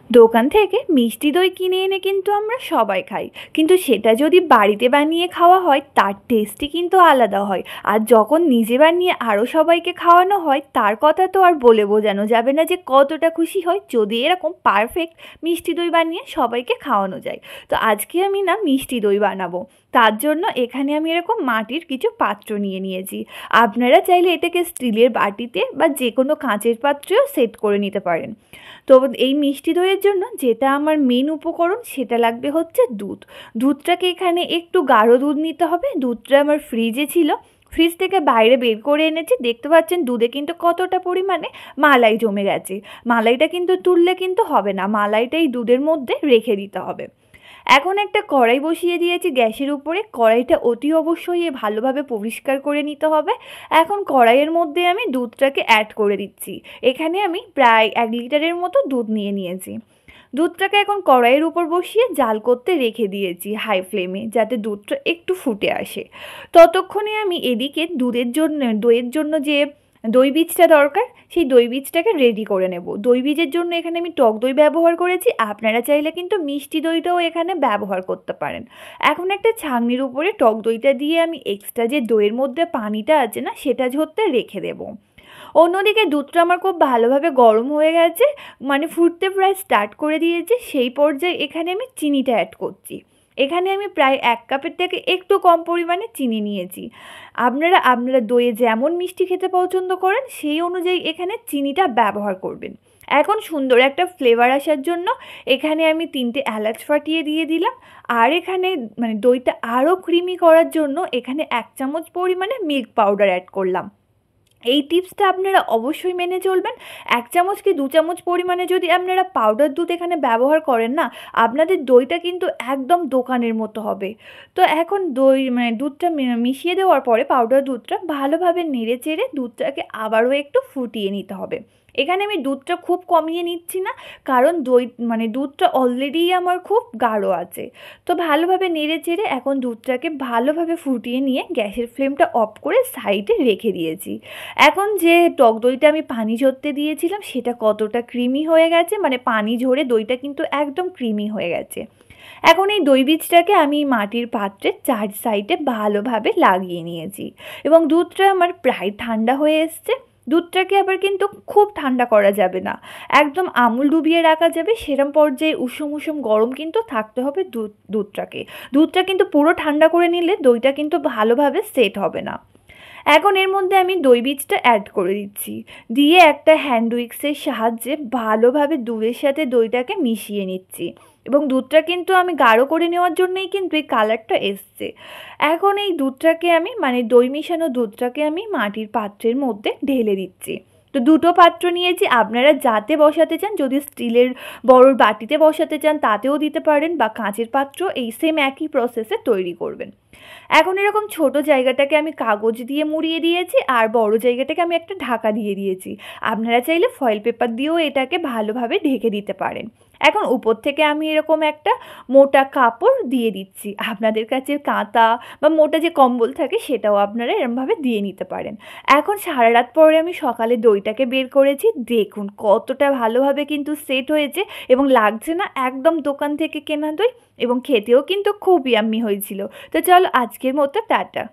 দোকান থেকে মিষ্টি দই কিনে এনে কিন্তু আমরা সবাই খাই, কিন্তু সেটা যদি বাড়িতে বানিয়ে খাওয়া হয় তার টেস্টই কিন্তু আলাদা হয়। আর যখন নিজে বানিয়ে আরও সবাইকে খাওয়ানো হয় তার কথা তো আর বলে বোঝানো যাবে না যে কতটা খুশি হয় যদি এরকম পারফেক্ট মিষ্টি দই বানিয়ে সবাইকে খাওয়ানো যায়। তো আজকে আমি না মিষ্টি দই বানাবো, তার জন্য এখানে আমি এরকম মাটির কিছু পাত্র নিয়ে নিয়েছি। আপনারা চাইলে এটাকে স্টিলের বাটিতে বা যে কোনো কাঁচের পাত্রেও সেট করে নিতে পারেন। তো এই মিষ্টি দইয়ের জন্য যেটা আমার মেন উপকরণ সেটা লাগবে হচ্ছে দুধ। দুধটাকে এখানে একটু গাঢ় দুধ নিতে হবে। দুধটা আমার ফ্রিজে ছিল, ফ্রিজ থেকে বাইরে বের করে এনেছি। দেখতে পাচ্ছেন দুধে কিন্তু কতটা পরিমাণে মালাই জমে গেছে। মালাইটা কিন্তু তুললে কিন্তু হবে না, মালাইটাই দুধের মধ্যে রেখে দিতে হবে। এখন একটা কড়াই বসিয়ে দিয়েছি গ্যাসের উপরে। কড়াইটা অতি অবশ্যই ভালোভাবে পরিষ্কার করে নিতে হবে। এখন কড়াইয়ের মধ্যে আমি দুধটাকে অ্যাড করে দিচ্ছি। এখানে আমি প্রায় 1 লিটারের মতো দুধ নিয়েছি। দুধটাকে এখন কড়াইয়ের উপর বসিয়ে জাল করতে রেখে দিয়েছি হাই ফ্লেমে, যাতে দুধটা একটু ফুটে আসে। ততক্ষণে আমি এদিকে দইয়ের জন্য যে দই বীজটা দরকার, সেই দই বীজটাকে রেডি করে নেব। দই বীজের জন্য এখানে আমি টক দই ব্যবহার করেছি, আপনারা চাইলে কিন্তু মিষ্টি দইটাও এখানে ব্যবহার করতে পারেন। এখন একটা ছাঁকনির উপরে টক দইটা দিয়ে আমি এক্সট্রা যে দইয়ের মধ্যে পানিটা আছে না সেটা ঝরতে রেখে দেবো। অন্যদিকে দুধটা আমার খুব ভালোভাবে গরম হয়ে গেছে, মানে ফুটতে প্রায় স্টার্ট করে দিয়েছে। সেই পর্যায়ে এখানে আমি চিনিটা অ্যাড করছি। এখানে আমি প্রায় 1 কাপের থেকে একটু কম পরিমাণে চিনি নিয়েছি। আপনারা দইয়ে যেমন মিষ্টি খেতে পছন্দ করেন সেই অনুযায়ী এখানে চিনিটা ব্যবহার করবেন। এখন সুন্দর একটা ফ্লেভার আসার জন্য এখানে আমি 3টে এলাচ ফাটিয়ে দিয়ে দিলাম। আর এখানে মানে দইটা আরও ক্রিমি করার জন্য এখানে 1 চামচ পরিমাণে মিল্ক পাউডার অ্যাড করলাম। এই টিপসটা আপনারা অবশ্যই মেনে চলবেন। 1 চামচ কি 2 চামচ পরিমাণে যদি আপনারা পাউডার দুধ এখানে ব্যবহার করেন না, আপনাদের দইটা কিন্তু একদম দোকানের মতো হবে। তো এখন দুধটা মিশিয়ে দেওয়ার পরে পাউডার দুধটা ভালোভাবে নেড়ে চেড়ে দুধটাকে আবারও একটু ফুটিয়ে নিতে হবে। এখানে আমি দুধটা খুব কমিয়ে নিচ্ছি না, কারণ দুধটা অলরেডি আমার খুব গাঢ় আছে। তো ভালোভাবে নেড়ে চেড়ে এখন দুধটাকে ভালোভাবে ফুটিয়ে নিয়ে গ্যাসের ফ্লেমটা অফ করে সাইডে রেখে দিয়েছি। এখন যে টক দইটা আমি পানি ঝরতে দিয়েছিলাম সেটা কতটা ক্রিমি হয়ে গেছে, মানে পানি ঝরে দইটা কিন্তু একদম ক্রিমি হয়ে গেছে। এখন এই দই বীজটাকে আমি মাটির পাত্রে 4 সাইডে ভালোভাবে লাগিয়ে নিয়েছি এবং দুধটা আমার প্রায় ঠান্ডা হয়ে এসছে। দুধটাকে আবার কিন্তু খুব ঠান্ডা করা যাবে না, একদম আমুল ডুবিয়ে রাখা যাবে সেরম পর্যায়ে উষুম উষুম গরম কিন্তু থাকতে হবে দুধটা কিন্তু পুরো ঠান্ডা করে নিলে দইটা কিন্তু ভালোভাবে সেট হবে না। এখন এর মধ্যে আমি দই বীজটা অ্যাড করে দিচ্ছি, দিয়ে একটা হ্যান্ড উইক্সের সাহায্যে ভালোভাবে দুধের সাথে দইটাকে মিশিয়ে নিচ্ছি। এবং দুধটা কিন্তু আমি গাঢ় করে নেওয়ার জন্যই কিন্তু এই কালারটা এসছে। এখন এই দুধটাকে আমি দই মিশানো দুধটাকে আমি মাটির পাত্রের মধ্যে ঢেলে দিচ্ছি। তো 2টো পাত্র নিয়েছি, আপনারা যাতে বসাতে চান, যদি স্টিলের বড় বাটিতে বসাতে চান তাতেও দিতে পারেন, বা কাঁচের পাত্র এই সেম একই প্রসেসে তৈরি করবেন। এখন এরকম ছোট জায়গাটাকে আমি কাগজ দিয়ে মুড়িয়ে দিয়েছি, আর বড় জায়গাটাকে আমি একটা ঢাকা দিয়ে দিয়েছি। আপনারা চাইলে ফয়েল পেপার দিয়েও এটাকে ভালোভাবে ঢেকে দিতে পারেন। এখন উপর থেকে আমি এরকম একটা মোটা কাপড় দিয়ে দিচ্ছি। আপনাদের কাছে কাঁথা বা মোটা যে কম্বল থাকে সেটাও আপনারা এরমভাবে দিয়ে নিতে পারেন। এখন সারা রাত পরে আমি সকালে দইটাকে বের করেছি, দেখুন কতটা ভালোভাবে কিন্তু সেট হয়েছে এবং লাগছে না একদম দোকান থেকে কেনা দই, এবং খেতেও কিন্তু খুব ইয়াম্মি হয়েছিল। তো চলো আজকের মতো টাটা।